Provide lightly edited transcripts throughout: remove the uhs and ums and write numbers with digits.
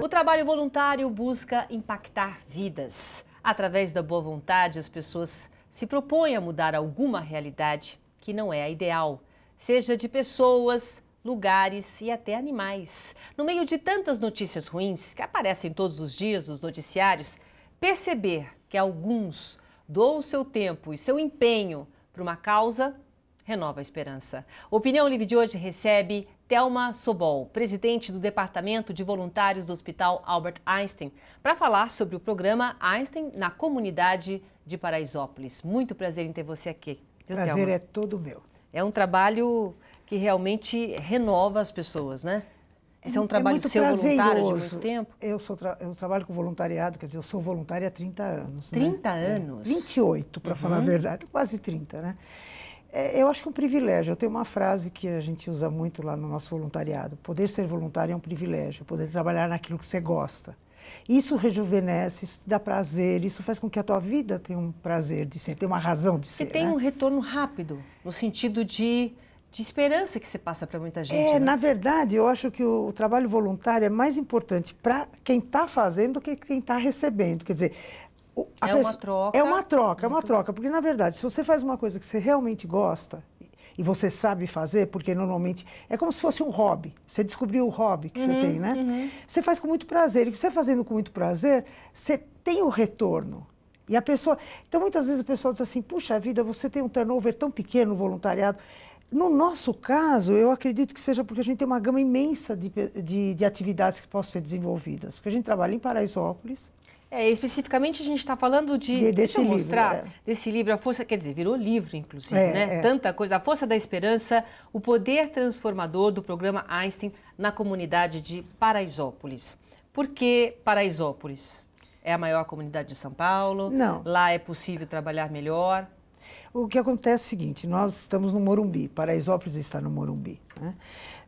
O trabalho voluntário busca impactar vidas. Através da boa vontade, as pessoas se propõem a mudar alguma realidade que não é a ideal, seja de pessoas, lugares e até animais. No meio de tantas notícias ruins que aparecem todos os dias nos noticiários, perceber que alguns doam seu tempo e seu empenho para uma causa renova a esperança. O Opinião Livre de hoje recebe Thelma Sobol, presidente do Departamento de Voluntários do Hospital Albert Einstein, para falar sobre o programa Einstein na comunidade de Paraisópolis. Muito prazer em ter você aqui. Prazer, Thelma? É todo meu. É um trabalho que realmente renova as pessoas, né? Esse é um trabalho seu voluntário de muito tempo? Eu trabalho com voluntariado, quer dizer, eu sou voluntária há 30 anos. 30 anos? 28, para falar a verdade, quase 30, né? Eu acho que é um privilégio. Eu tenho uma frase que a gente usa muito lá no nosso voluntariado. Poder ser voluntário é um privilégio, poder trabalhar naquilo que você gosta. Isso rejuvenesce, isso dá prazer, isso faz com que a tua vida tenha um prazer de ser, tenha uma razão de ser. E tem um retorno rápido, no sentido de esperança que você passa para muita gente. Né? Na verdade, eu acho que o trabalho voluntário é mais importante para quem está fazendo do que quem está recebendo. Quer dizer, uma troca. É uma troca, porque na verdade, se você faz uma coisa que você realmente gosta e você sabe fazer, porque normalmente é como se fosse um hobby, você descobriu o hobby que você tem, né? Você faz com muito prazer, e você fazendo com muito prazer, você tem o retorno. E a pessoa, então muitas vezes a pessoa diz assim, puxa vida, você tem um turnover tão pequeno no voluntariado. No nosso caso, eu acredito que seja porque a gente tem uma gama imensa de atividades que possam ser desenvolvidas, porque a gente trabalha em Paraisópolis. Especificamente a gente está falando deixa eu mostrar, desse livro, A Força, quer dizer, virou livro, inclusive, né? Tanta coisa, A Força da Esperança, o poder transformador do programa Einstein na comunidade de Paraisópolis. Por que Paraisópolis? É a maior comunidade de São Paulo? Não. Lá é possível trabalhar melhor? O que acontece é o seguinte, nós estamos no Morumbi, Paraisópolis está no Morumbi, né?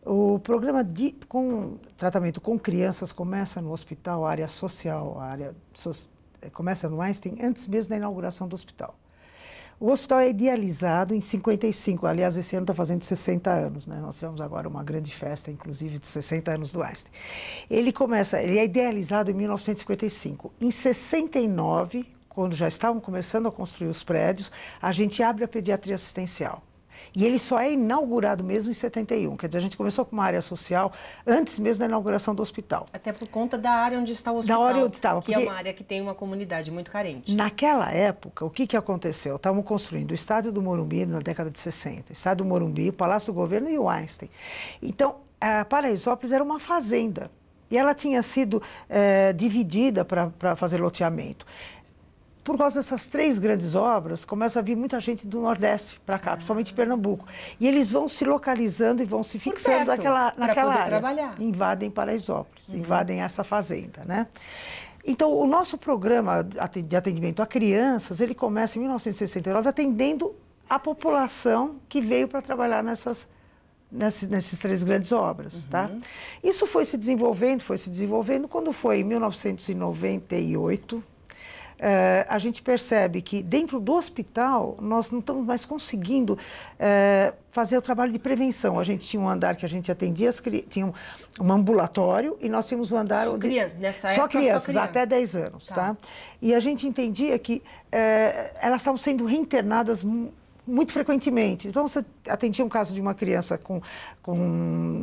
O programa de tratamento com crianças começa no hospital, a área social, começa no Einstein antes mesmo da inauguração do hospital. O hospital é idealizado em 55, aliás, esse ano está fazendo 60 anos, né? Nós tivemos agora uma grande festa, inclusive, de 60 anos do Einstein. Ele é idealizado em 1955. Em 69, quando já estavam começando a construir os prédios, a gente abre a pediatria assistencial. E ele só é inaugurado mesmo em 71, quer dizer, a gente começou com uma área social antes mesmo da inauguração do hospital. Até por conta da área onde está o hospital, da área onde estava, que é uma área que tem uma comunidade muito carente. Naquela época, o que aconteceu? Estavam construindo o estádio do Morumbi na década de 60, o estádio do Morumbi, o Palácio do Governo e o Einstein. Então, a Paraisópolis era uma fazenda e ela tinha sido dividida para fazer loteamento. Por causa dessas 3 grandes obras, começa a vir muita gente do Nordeste para cá, principalmente Pernambuco. E eles vão se localizando e vão se fixando naquela área. Trabalhar. Invadem Paraisópolis, invadem essa fazenda, né? Então, o nosso programa de atendimento a crianças, ele começa em 1969 atendendo a população que veio para trabalhar nessas 3 grandes obras, tá? Isso foi se desenvolvendo, quando foi em 1998, a gente percebe que dentro do hospital nós não estamos mais conseguindo fazer o trabalho de prevenção. A gente tinha um andar que a gente atendia, tinha um ambulatório e nós tínhamos um andar onde... Crianças, nessa época, só crianças, até 10 anos, tá? E a gente entendia que elas estavam sendo reinternadas muito frequentemente. Então, você atendia um caso de uma criança com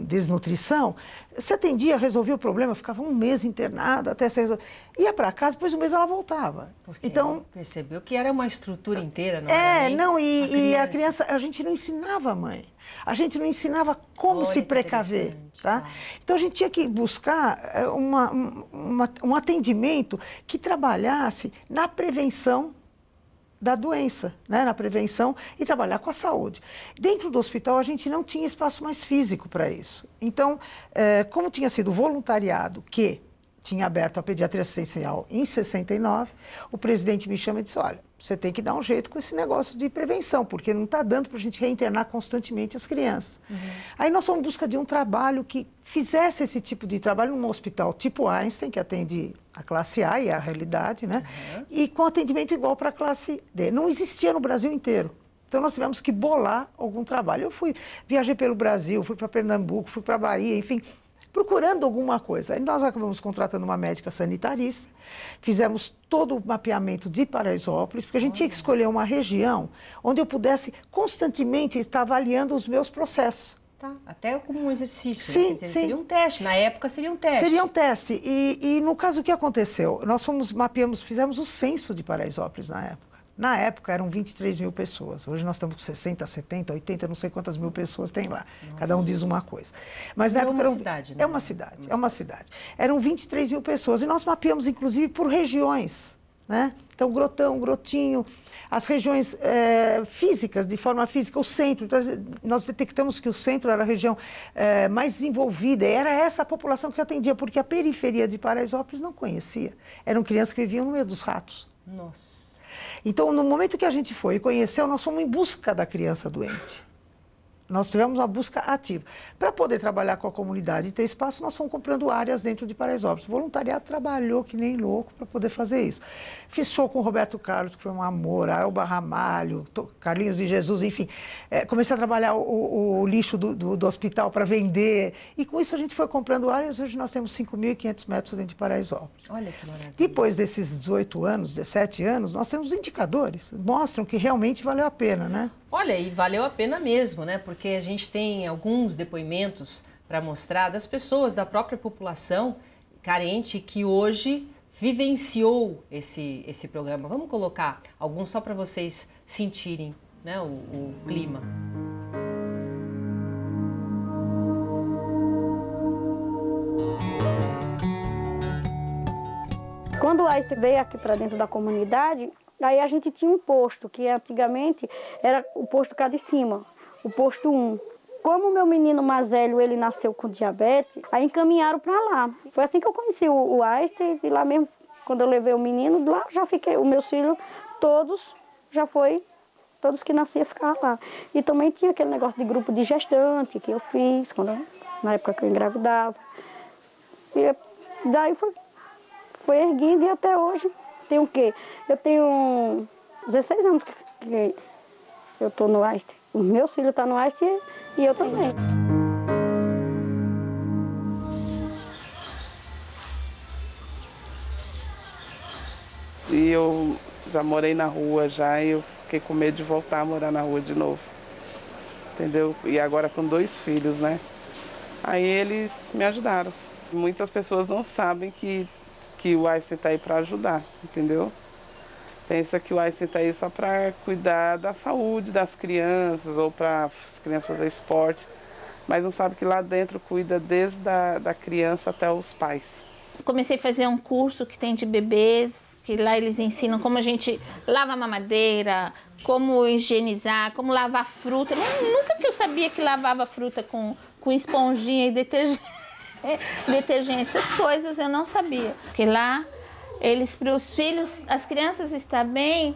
desnutrição, você atendia, resolvia o problema, ficava um mês internada até se resolver. Ia para casa, depois de um mês ela voltava. Porque então percebeu que era uma estrutura inteira, não era a criança, a gente não ensinava a mãe. A gente não ensinava como se precaver, tá? Então, a gente tinha que buscar um atendimento que trabalhasse na prevenção da doença, né? Na prevenção e trabalhar com a saúde. Dentro do hospital, a gente não tinha espaço mais físico para isso. Então, como tinha sido voluntariado que tinha aberto a pediatria assistencial em 69, o presidente me chama e disse, olha, você tem que dar um jeito com esse negócio de prevenção, porque não está dando para a gente reinternar constantemente as crianças. Aí nós fomos em busca de um trabalho que fizesse esse tipo de trabalho num hospital tipo Einstein, que atende a classe A e a realidade, né? E com atendimento igual para a classe D. Não existia no Brasil inteiro. Então, nós tivemos que bolar algum trabalho. Viajei pelo Brasil, fui para Pernambuco, fui para Bahia, enfim, procurando alguma coisa. Aí nós acabamos contratando uma médica sanitarista, fizemos todo o mapeamento de Paraisópolis, porque a gente tinha que escolher uma região onde eu pudesse constantemente estar avaliando os meus processos. Tá, até como um exercício, sim, né? Quer dizer, sim. Seria um teste, na época seria um teste. Seria um teste. E no caso, o que aconteceu? Nós fizemos o censo de Paraisópolis na época. Na época eram 23 mil pessoas. Hoje nós estamos com 60, 70, 80, não sei quantas mil pessoas tem lá. Nossa. Cada um diz uma coisa. Mas na época cidade, né? É uma cidade, é uma cidade. Eram 23 mil pessoas e nós mapeamos, inclusive, por regiões, né? Então, Grotão, Grotinho, as regiões físicas, de forma física, o centro. Então, nós detectamos que o centro era a região mais desenvolvida, era essa a população que atendia, porque a periferia de Paraisópolis não conhecia. Eram crianças que viviam no meio dos ratos. Nossa. Então, no momento que a gente foi e conheceu, nós fomos em busca da criança doente. Nós tivemos uma busca ativa. Para poder trabalhar com a comunidade e ter espaço, nós fomos comprando áreas dentro de Paraisópolis. O voluntariado trabalhou que nem louco para poder fazer isso. Fiz show com o Roberto Carlos, que foi um amor, a Elba Ramalho, Carlinhos de Jesus, enfim. Comecei a trabalhar o lixo do hospital para vender. E com isso a gente foi comprando áreas. Hoje nós temos 5.500 metros dentro de Paraisópolis. Olha que maravilha. Depois desses 18 anos, 17 anos, nós temos indicadores. Mostram que realmente valeu a pena, né? Olha, e valeu a pena mesmo, né? Porque a gente tem alguns depoimentos para mostrar das pessoas, da própria população carente que hoje vivenciou esse programa. Vamos colocar alguns só para vocês sentirem, né, o clima. Quando o Einstein veio aqui para dentro da comunidade, aí a gente tinha um posto, que antigamente era o posto cá de cima, o posto 1. Como o meu menino mais velho, ele nasceu com diabetes, aí encaminharam para lá. Foi assim que eu conheci o Einstein, e lá mesmo, quando eu levei o menino, lá já fiquei, os meus filhos, todos que nasciam ficavam lá. E também tinha aquele negócio de grupo de gestante que eu fiz, na época que eu engravidava. E daí foi erguindo e até hoje. Tem o quê? Eu tenho 16 anos que eu estou no Einstein. Os meus filhos estão no Einstein e eu também. E eu já morei na rua e eu fiquei com medo de voltar a morar na rua de novo. Entendeu? E agora com 2 filhos, né? Aí eles me ajudaram. Muitas pessoas não sabem que o Einstein está aí para ajudar, entendeu? Pensa que o Einstein está aí só para cuidar da saúde das crianças ou para as crianças fazer esporte, mas não sabe que lá dentro cuida desde da criança até os pais. Comecei a fazer um curso que tem de bebês, que lá eles ensinam como a gente lava a mamadeira, como higienizar, como lavar fruta. Nunca que eu sabia que lavava fruta com esponjinha e detergente. Essas coisas eu não sabia, porque lá para os filhos, as crianças estar bem,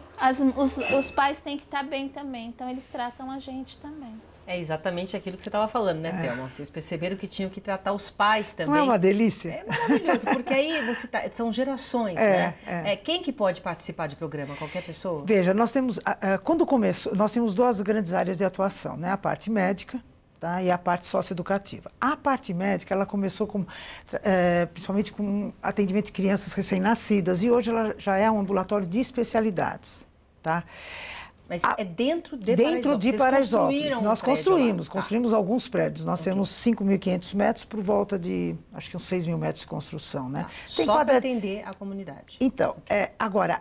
os pais têm que estar bem também, então eles tratam a gente também. É exatamente aquilo que você estava falando, né, Thelma? Vocês perceberam que tinham que tratar os pais também. Não é uma delícia? É maravilhoso, porque aí são gerações, né? Quem que pode participar de programa? Qualquer pessoa? Veja, nós temos, quando começou, nós temos 2 grandes áreas de atuação, né? A parte médica, tá? E a parte socioeducativa. A parte médica, ela começou principalmente com atendimento de crianças recém-nascidas, e hoje ela já é um ambulatório de especialidades, tá? Mas é dentro de Paraisópolis? Dentro de Paraisópolis. Nós construímos lá. Alguns prédios. Nós temos 5.500 metros por volta de, acho que uns 6.000 metros de construção, né? Só para atender a comunidade. Então, agora,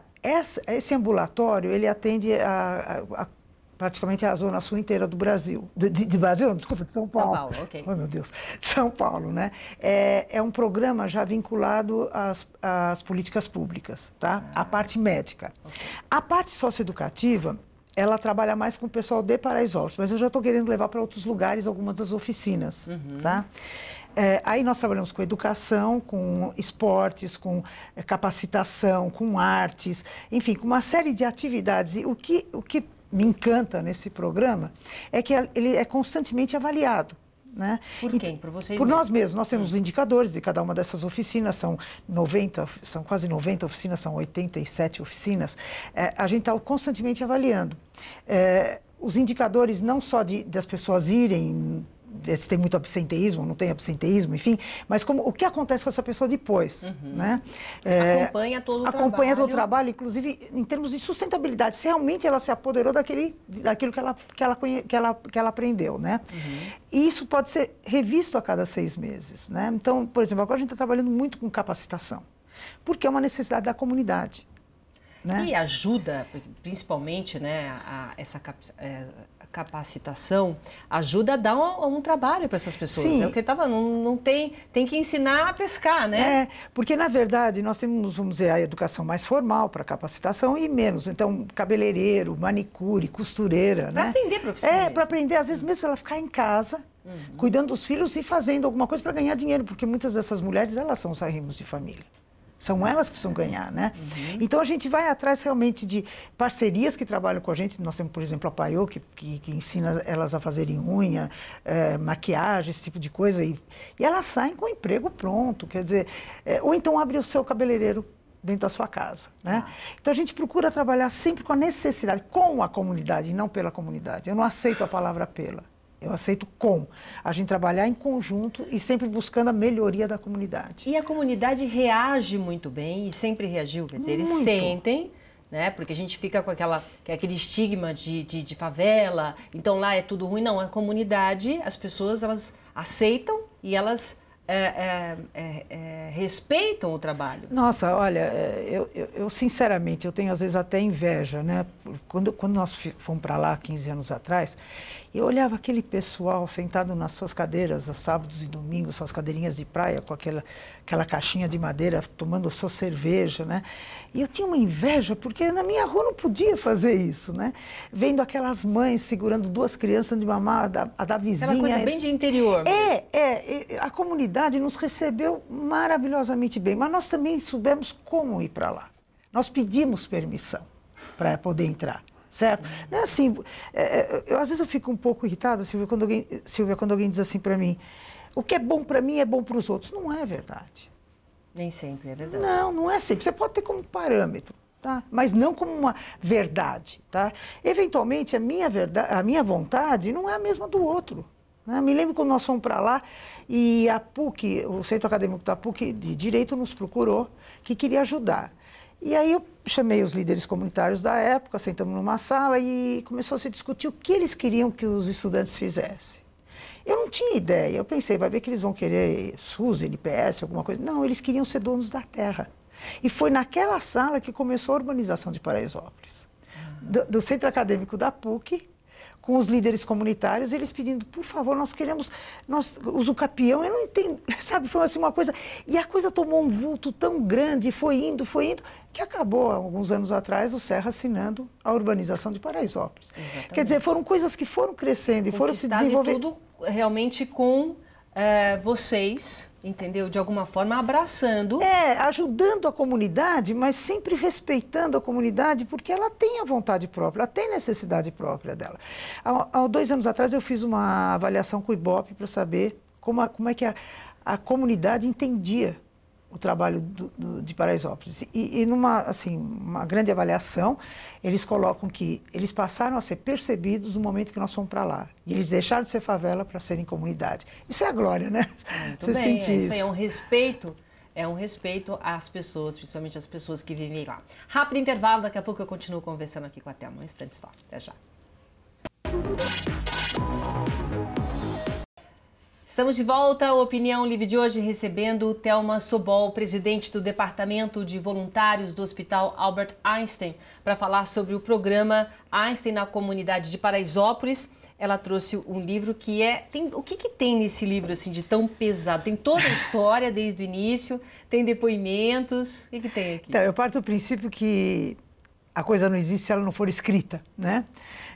esse ambulatório, ele atende praticamente a zona sul inteira do Brasil. De Brasil? Desculpa, de São Paulo. São Paulo, ok. Oh, meu Deus. De São Paulo, né? É um programa já vinculado às políticas públicas, tá? A parte médica. Okay. A parte socioeducativa, ela trabalha mais com o pessoal de Paraisópolis, mas eu já estou querendo levar para outros lugares algumas das oficinas, tá? Aí nós trabalhamos com educação, com esportes, com capacitação, com artes, enfim, com uma série de atividades. E o que me encanta nesse programa é que ele é constantemente avaliado. Né? Por quem? Por vocês? Por nós mesmos. Nós temos os indicadores de cada uma dessas oficinas, são quase 90 oficinas, são 87 oficinas. A gente está constantemente avaliando. Os indicadores não só das pessoas irem se tem muito absenteísmo, não tem absenteísmo, enfim, mas o que acontece com essa pessoa depois, né? Acompanha todo o trabalho. Acompanha todo o trabalho, inclusive em termos de sustentabilidade, se realmente ela se apoderou daquilo que ela aprendeu, né? E isso pode ser revisto a cada 6 meses, né? Então, por exemplo, agora a gente está trabalhando muito com capacitação, porque é uma necessidade da comunidade. Né? E ajuda, principalmente, né, essa capacitação, ajuda a dar um trabalho para essas pessoas. Sim. É o que estava, não tem que ensinar a pescar, né? Porque, na verdade, nós temos, vamos dizer, a educação mais formal para capacitação e menos. Então, cabeleireiro, manicure, costureira, Para né? aprender profissão. Para aprender, às vezes mesmo ela ficar em casa, cuidando dos filhos e fazendo alguma coisa para ganhar dinheiro, porque muitas dessas mulheres, elas são os arrimos de família. São elas que precisam ganhar, né? Então, a gente vai atrás realmente de parcerias que trabalham com a gente. Nós temos, por exemplo, a Paiô, que ensina elas a fazerem unha, maquiagem, esse tipo de coisa. E elas saem com o emprego pronto, quer dizer... ou então abre o seu cabeleireiro dentro da sua casa, né? Então, a gente procura trabalhar sempre com a necessidade, com a comunidade, e não pela comunidade. Eu não aceito a palavra pela. Eu aceito com. A gente trabalhar em conjunto e sempre buscando a melhoria da comunidade. E a comunidade reage muito bem e sempre reagiu. Quer dizer, eles sentem, né? Porque a gente fica com aquele estigma de favela, então lá é tudo ruim. Não, a comunidade, as pessoas, elas aceitam e elas respeitam o trabalho. Nossa, olha, eu sinceramente, eu tenho às vezes até inveja, né? Quando nós fomos para lá 15 anos atrás, eu olhava aquele pessoal sentado nas suas cadeiras, aos sábados e domingos, suas cadeirinhas de praia, com aquela caixinha de madeira, tomando sua cerveja, né? E eu tinha uma inveja, porque na minha rua não podia fazer isso, né? Vendo aquelas mães segurando 2 crianças de mamar, a da vizinha. Aquela coisa bem de interior. A comunidade nos recebeu maravilhosamente bem, mas nós também soubemos como ir para lá. Nós pedimos permissão para poder entrar. Certo? Não é assim, às vezes eu fico um pouco irritada, Silvia, quando alguém diz assim para mim, o que é bom para mim é bom para os outros. Não é verdade. Nem sempre é verdade. Não é sempre. Você pode ter como parâmetro, tá? Mas não como uma verdade, tá? Eventualmente, a minha vontade não é a mesma do outro. Né? Me lembro quando nós fomos para lá e a PUC, o Centro Acadêmico da PUC de Direito nos procurou, que queria ajudar. E aí eu chamei os líderes comunitários da época, sentamos numa sala e começou a se discutir o que eles queriam que os estudantes fizessem. Eu não tinha ideia, eu pensei, vai ver que eles vão querer SUS, NPS, alguma coisa. Não, eles queriam ser donos da terra. E foi naquela sala que começou a urbanização de Paraisópolis. Do Centro Acadêmico da PUC, com os líderes comunitários, eles pedindo, por favor, nós queremos, o Capião, eu não entendo, sabe, foi assim uma coisa, e a coisa tomou um vulto tão grande, foi indo, que acabou, há alguns anos atrás, o Serra assinando a urbanização de Paraisópolis. Exatamente. Quer dizer, foram coisas que foram crescendo e foram se desenvolvendo. Tudo realmente com vocês, entendeu? De alguma forma, abraçando. Ajudando a comunidade, mas sempre respeitando a comunidade, porque ela tem a vontade própria, ela tem necessidade própria dela. Há 2 anos atrás, eu fiz uma avaliação com o Ibope para saber como é que a comunidade entendia o trabalho de Paraisópolis. E numa, assim, uma grande avaliação, eles colocam que eles passaram a ser percebidos no momento que nós fomos para lá. E eles deixaram de ser favela para serem comunidade. Isso é a glória, né? Muito Você bem, sente isso aí é um respeito às pessoas, principalmente às pessoas que vivem lá. Rápido intervalo, daqui a pouco eu continuo conversando aqui com a Thelma. Um instante só, até já. Estamos de volta, o Opinião Livre de hoje recebendo Thelma Sobol, presidente do Departamento de Voluntários do Hospital Albert Einstein, para falar sobre o programa Einstein na comunidade de Paraisópolis. Ela trouxe um livro que o que tem nesse livro assim de tão pesado? Tem toda a história desde o início, tem depoimentos, o que tem aqui? Então, eu parto do princípio que a coisa não existe se ela não for escrita, né?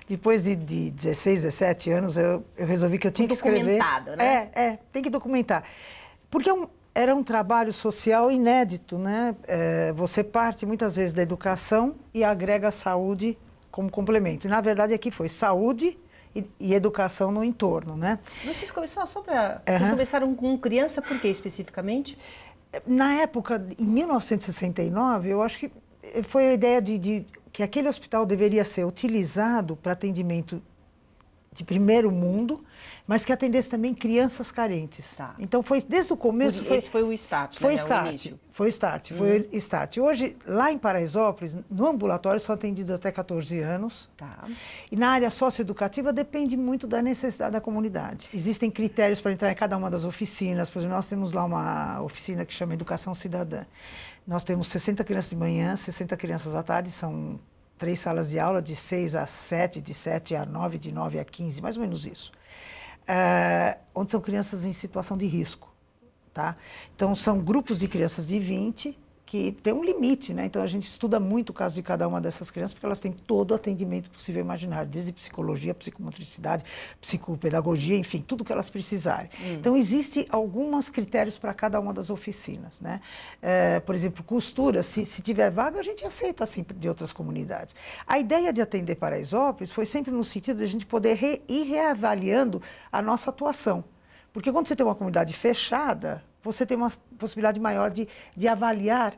Depois de 16, 17 anos, eu resolvi que eu tinha que escrever. Documentado, né? Tem que documentar. Porque era um trabalho social inédito, né? Você parte muitas vezes da educação e agrega a saúde como complemento. E, na verdade, aqui foi saúde e educação no entorno, né? Vocês começaram com criança por quê, especificamente? Na época, em 1969, eu acho que foi a ideia de que aquele hospital deveria ser utilizado para atendimento de primeiro mundo, mas que atendesse também crianças carentes. Tá. Então, foi desde o começo... Esse foi o start, foi né? start, O início. foi start, foi start. Hoje, lá em Paraisópolis, no ambulatório, são atendidos até 14 anos. Tá. E na área socioeducativa depende muito da necessidade da comunidade. Existem critérios para entrar em cada uma das oficinas. Por exemplo, nós temos lá uma oficina que chama Educação Cidadã. Nós temos 60 crianças de manhã, 60 crianças à tarde, são 3 salas de aula, de 6 a 7, de 7 a 9, de 9 a 15, mais ou menos isso. Onde são crianças em situação de risco, tá? Então, são grupos de crianças de 20 que tem um limite, né? Então, a gente estuda muito o caso de cada uma dessas crianças, porque elas têm todo o atendimento possível e imaginário, desde psicologia, psicomotricidade, psicopedagogia, enfim, tudo que elas precisarem. Então, existem alguns critérios para cada uma das oficinas, né? Por exemplo, costura, se tiver vaga, a gente aceita, assim, de outras comunidades. A ideia de atender Paraisópolis foi sempre no sentido de a gente poder ir reavaliando a nossa atuação. Porque quando você tem uma comunidade fechada, você tem uma possibilidade maior de avaliar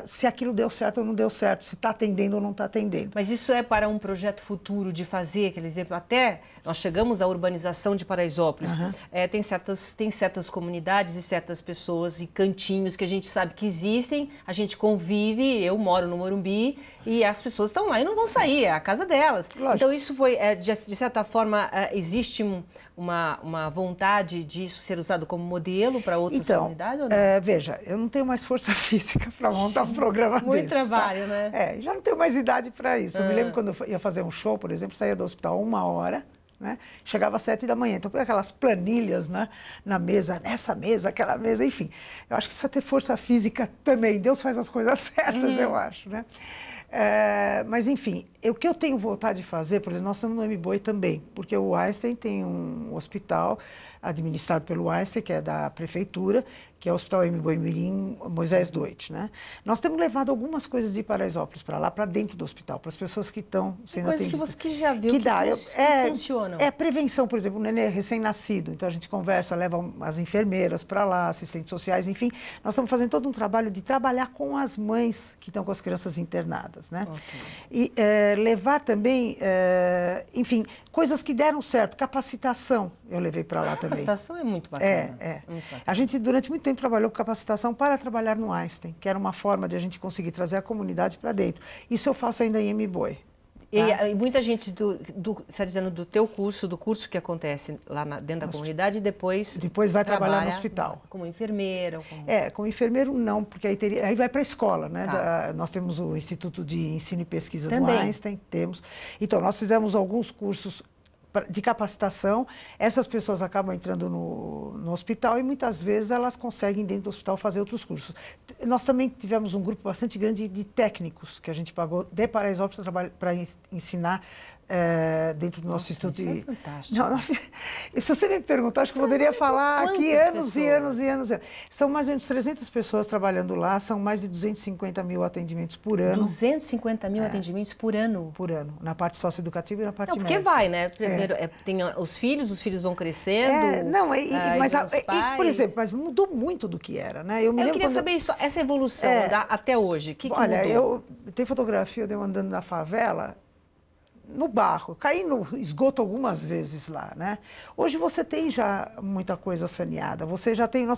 se aquilo deu certo ou não deu certo, se está atendendo ou não está atendendo. Mas isso é para um projeto futuro de fazer, aquele exemplo, até nós chegamos à urbanização de Paraisópolis, tem certas comunidades e certas pessoas e cantinhos que a gente sabe que existem, a gente convive, eu moro no Morumbi e as pessoas estão lá e não vão sair, é a casa delas. Lógico. Então isso foi, de certa forma, existe uma vontade disso ser usado como modelo para outras comunidades ou não? Veja, eu não tenho mais força física para montar um programa desse. Muito trabalho, tá? Né? Já não tenho mais idade para isso. Eu me lembro quando eu ia fazer um show, por exemplo, saía do hospital 1h, né? Chegava às 7 da manhã. Então, põe aquelas planilhas, né, na mesa, nessa mesa, aquela mesa, enfim. Eu acho que precisa ter força física também. Deus faz as coisas certas, eu acho, né? Mas, enfim, o que eu tenho vontade de fazer, por exemplo, nós estamos no MBoi também, porque o Einstein tem um hospital administrado pelo Einstein, que é da prefeitura, que é o Hospital MBoi Mirim Moisés Doit, né? Nós temos levado algumas coisas de Paraisópolis para lá, para dentro do hospital, para as pessoas que estão sendo atendidas. Coisas que você já viu que funcionam. Prevenção, por exemplo, o nenê recém-nascido, então a gente conversa, leva as enfermeiras para lá, assistentes sociais, enfim. Nós estamos fazendo todo um trabalho de trabalhar com as mães que estão com as crianças internadas, né? Okay. E levar também, enfim, coisas que deram certo, capacitação, eu levei para lá também. Capacitação é muito bacana. Muito bacana. A gente, durante muito tempo, trabalhou com capacitação para trabalhar no Einstein, que era uma forma de a gente conseguir trazer a comunidade para dentro. Isso eu faço ainda em MBoi. Tá? E muita gente, você está dizendo do teu curso, do curso que acontece lá dentro da comunidade, e depois vai trabalhar no hospital. Como enfermeira? Como enfermeiro não, porque aí vai para a escola, né? Nós temos o Instituto de Ensino e Pesquisa do Einstein, temos. Então, nós fizemos alguns cursos de capacitação, essas pessoas acabam entrando no hospital e muitas vezes elas conseguem dentro do hospital fazer outros cursos. Nós também tivemos um grupo bastante grande de técnicos que a gente pagou de Paraisópolis para ensinar dentro do nosso instituto. Isso é fantástico. Se você me perguntar, acho que eu poderia falar aqui anos e anos e anos. São mais ou menos 300 pessoas trabalhando lá, são mais de 250 mil atendimentos por ano. 250 mil atendimentos por ano? Por ano, na parte socioeducativa e na parte médica. Porque vai, né? Primeiro tem os filhos vão crescendo. Por exemplo, mas mudou muito do que era, né? Eu queria saber isso, essa evolução até hoje, que olha, mudou? Tem fotografia de eu andando na favela, no barro, caí no esgoto algumas vezes lá, né? Hoje você tem já muita coisa saneada, você já tem...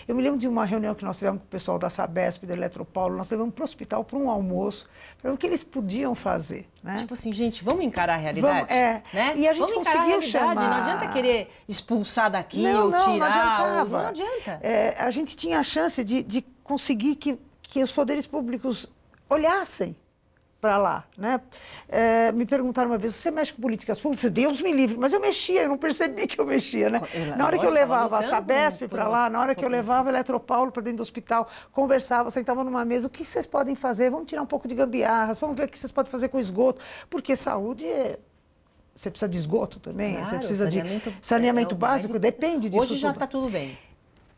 Eu me lembro de uma reunião que nós tivemos com o pessoal da Sabesp, da Eletropaulo, nós levamos para o hospital para um almoço, para ver o que eles podiam fazer, né? Tipo assim, gente, vamos encarar a realidade? Né? E a gente conseguiu chamar... Não adianta querer expulsar daqui ou tirar. Não adiantava. Não adianta. A gente tinha a chance de conseguir que os poderes públicos olhassem para lá, né? Me perguntaram uma vez, você mexe com políticas públicas? Deus me livre, mas eu mexia, eu não percebi que eu mexia, né? Na hora que eu levava a Sabesp para lá, na hora que eu levava a Eletropaulo para dentro do hospital, conversava, sentava numa mesa, o que vocês podem fazer? Vamos tirar um pouco de gambiarras, vamos ver o que vocês podem fazer com esgoto, porque saúde você precisa de esgoto também, você precisa de saneamento básico, depende disso. Hoje já está tudo bem.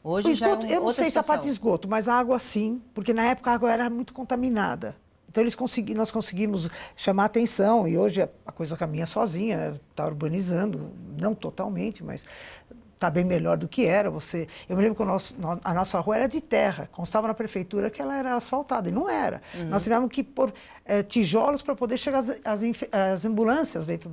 Hoje o esgoto, eu não sei se a parte de esgoto, mas a água sim, porque na época a água era muito contaminada. Então, nós conseguimos chamar a atenção e hoje a coisa caminha sozinha, está urbanizando, não totalmente, mas está bem melhor do que era. Eu me lembro que a nossa rua era de terra, constava na prefeitura que ela era asfaltada, e não era. Nós tivemos que pôr tijolos para poder chegar as ambulâncias dentro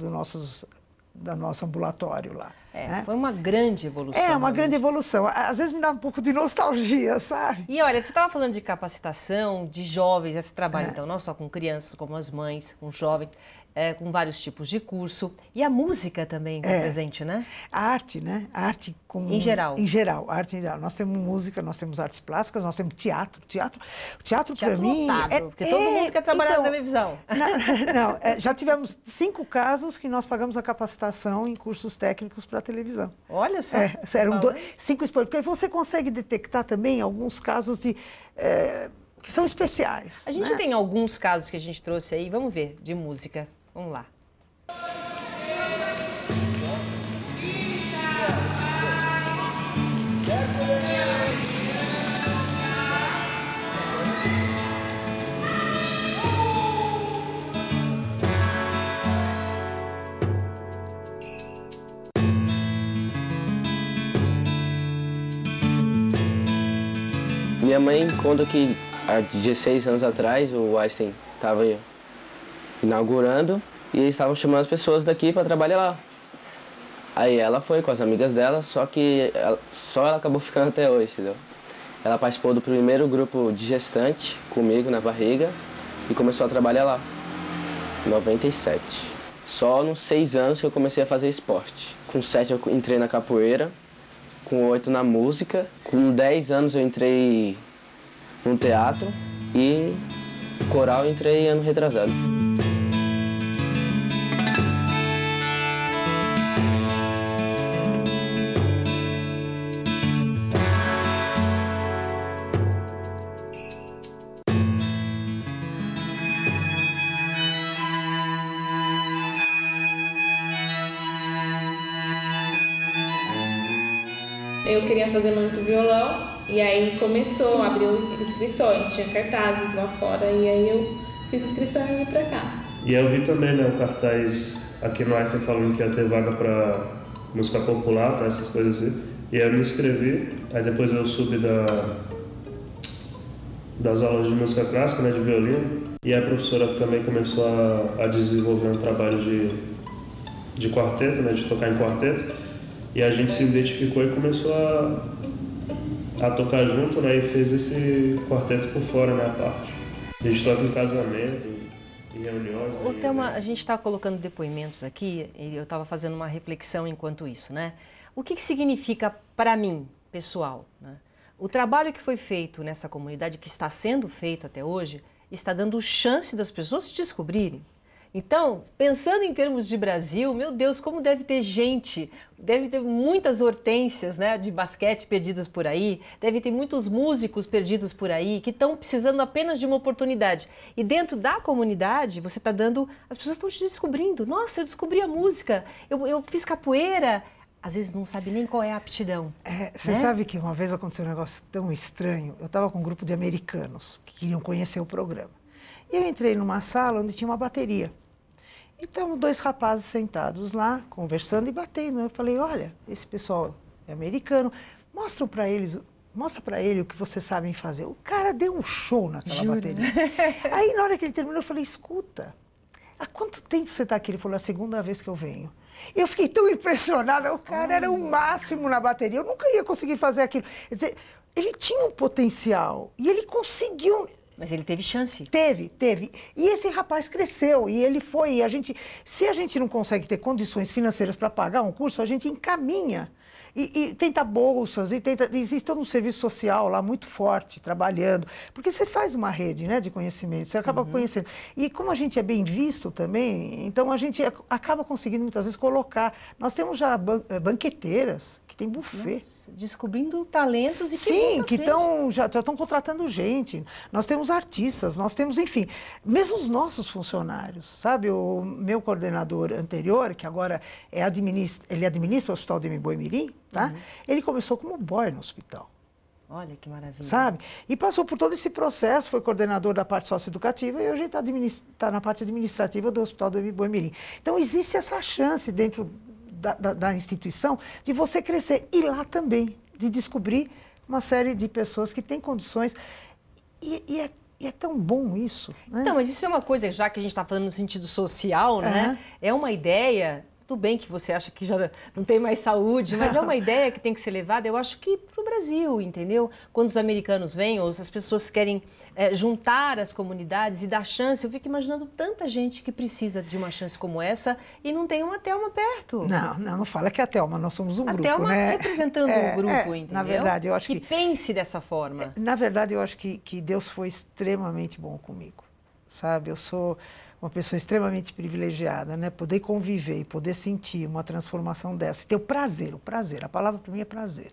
do nosso ambulatório lá. Né? Foi uma grande evolução. É, uma grande evolução. Às vezes me dá um pouco de nostalgia, sabe? E olha, você estava falando de capacitação de jovens, esse trabalho, então, não só com crianças, como as mães, com jovens, com vários tipos de curso. E a música também está presente, né? A arte, né? A arte como... Em geral. Em geral, a arte em geral. Nós temos música, nós temos artes plásticas, nós temos teatro. Teatro para mim... Porque todo mundo quer trabalhar na televisão. Não, já tivemos 5 casos que nós pagamos a capacitação em cursos técnicos para televisão. Olha só. Eram 5 expositores, porque você consegue detectar também alguns casos de... que são especiais. A gente tem alguns casos que a gente trouxe aí, vamos ver, de música. Vamos lá. Minha mãe conta que há 16 anos atrás o Einstein estava inaugurando e eles estavam chamando as pessoas daqui para trabalhar lá. Aí ela foi com as amigas dela, só que ela acabou ficando até hoje, entendeu? Ela participou do primeiro grupo de gestante comigo na barriga e começou a trabalhar lá, em 97. Só nos 6 anos que eu comecei a fazer esporte. Com 7 eu entrei na capoeira, com 8 na música, com 10 anos eu entrei no teatro e coral eu entrei ano retrasado. Eu queria fazer muito violão e aí começou, abriu inscrições, tinha cartazes lá fora e aí eu fiz inscrição e vim pra cá. E eu vi também, né, o cartaz aqui no Einstein falando que ia ter vaga para música popular, tá, essas coisas assim. E aí eu me inscrevi, aí depois eu subi das aulas de música clássica, né, de violino. E a professora também começou a desenvolver um trabalho de quarteto, né, de tocar em quarteto. E a gente se identificou e começou a tocar junto, né? E fez esse quarteto por fora, né? A parte. A gente toca em casamento, em reuniões. Ô, Thelma, a gente está colocando depoimentos aqui e eu estava fazendo uma reflexão enquanto isso, né? O que significa para mim, pessoal, né? O trabalho que foi feito nessa comunidade, que está sendo feito até hoje, está dando chance das pessoas se descobrirem. Então, pensando em termos de Brasil, meu Deus, como deve ter gente, deve ter muitas hortênsias, né, de basquete perdidas por aí, deve ter muitos músicos perdidos por aí, que estão precisando apenas de uma oportunidade. E dentro da comunidade, você está dando, as pessoas estão te descobrindo. Nossa, eu descobri a música, eu fiz capoeira. Às vezes não sabe nem qual é a aptidão. Você sabe que uma vez aconteceu um negócio tão estranho. Eu estava com um grupo de americanos que queriam conhecer o programa. E eu entrei numa sala onde tinha uma bateria. E estavam 2 rapazes sentados lá, conversando e batendo. Eu falei, olha, esse pessoal é americano, mostra para ele o que vocês sabem fazer. O cara deu um show naquela bateria. Aí, na hora que ele terminou, eu falei, escuta, há quanto tempo você está aqui? Ele falou, a 2ª vez que eu venho. Eu fiquei tão impressionada, o cara era o máximo na bateria, eu nunca ia conseguir fazer aquilo. Quer dizer, ele tinha um potencial e ele conseguiu... Mas ele teve chance. Teve. E esse rapaz cresceu, e ele foi. E se a gente não consegue ter condições financeiras para pagar um curso, a gente encaminha. E tenta bolsas, existe todo um serviço social lá muito forte, trabalhando. Porque você faz uma rede, né, de conhecimento, você acaba conhecendo. E como a gente é bem visto também, então a gente acaba conseguindo muitas vezes colocar. Nós temos já banqueteiras que tem buffet. Nossa, descobrindo talentos e sim, que já estão contratando gente. Nós temos artistas, nós temos, enfim, mesmo os nossos funcionários, sabe? O meu coordenador anterior, que agora ele administra o Hospital de Boi-Mirim, tá? Ele começou como boy no hospital. Olha que maravilha. Sabe? E passou por todo esse processo, foi coordenador da parte socioeducativa e hoje está na parte administrativa do Hospital do Boi-Mirim. Então, existe essa chance dentro da instituição de você crescer. E lá também, de descobrir uma série de pessoas que têm condições. E é tão bom isso, né? Então, mas isso é uma coisa, já que a gente está falando no sentido social, né? É uma ideia Tudo bem que você acha que já não tem mais saúde, mas é uma ideia que tem que ser levada, eu acho que para o Brasil, entendeu? Quando os americanos vêm, ou as pessoas querem juntar as comunidades e dar chance, eu fico imaginando tanta gente que precisa de uma chance como essa e não tem uma Thelma perto. Não fala que é a Thelma, nós somos um grupo, né? A Thelma representando um grupo, entendeu? Na verdade, eu acho que pense dessa forma. Na verdade, eu acho que Deus foi extremamente bom comigo, sabe? Eu sou uma pessoa extremamente privilegiada, né? Poder conviver e poder sentir uma transformação dessa, ter o prazer, a palavra para mim é prazer.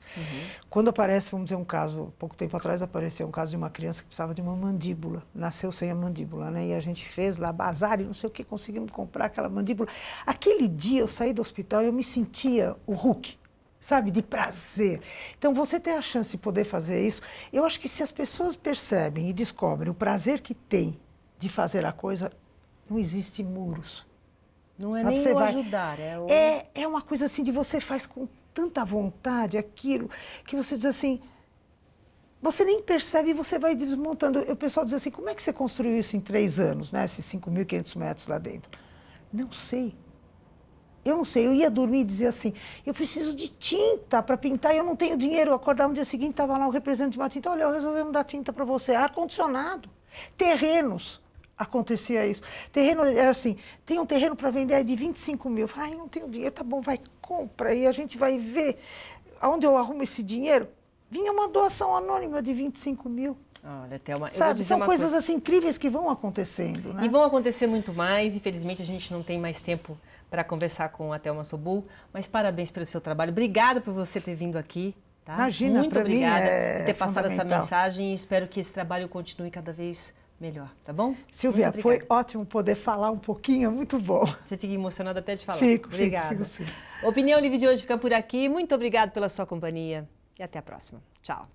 Quando aparece, vamos dizer, um caso, pouco tempo atrás apareceu um caso de uma criança que precisava de uma mandíbula, nasceu sem a mandíbula, né? E a gente fez lá bazar e não sei o que, conseguimos comprar aquela mandíbula. Aquele dia eu saí do hospital e eu me sentia o Hulk, sabe, de prazer. Então, você ter a chance de poder fazer isso, eu acho que se as pessoas percebem e descobrem o prazer que tem de fazer a coisa, não existe muros. Não é nem o ajudar, é uma coisa assim de você faz com tanta vontade aquilo, que você diz assim, você nem percebe e você vai desmontando. O pessoal diz assim, como é que você construiu isso em 3 anos, né? Esses 5.500 metros lá dentro? Não sei. Eu não sei, eu ia dormir e dizia assim, eu preciso de tinta para pintar e eu não tenho dinheiro. Eu acordava no dia seguinte, estava lá o representante de uma tinta, olha, eu resolvemos dar tinta para você. Ar-condicionado, terrenos, acontecia isso. Terreno era assim, tem um terreno para vender de 25 mil. Ai, não tenho dinheiro, tá bom, vai, compra. E a gente vai ver aonde eu arrumo esse dinheiro. Vinha uma doação anônima de 25 mil. Olha, Thelma, sabe, são coisas assim incríveis que vão acontecendo, né? E vão acontecer muito mais. Infelizmente, a gente não tem mais tempo para conversar com a Thelma Sobul, mas parabéns pelo seu trabalho. Obrigada por você ter vindo aqui. Tá? Imagina, muito obrigada por ter passado essa fundamental. Mensagem e espero que esse trabalho continue cada vez melhor, tá bom? Silvia, foi ótimo poder falar um pouquinho, muito bom. Você fica emocionada até de falar. Obrigada. Fico sim. Opinião Livre de hoje fica por aqui. Muito obrigada pela sua companhia e até a próxima. Tchau.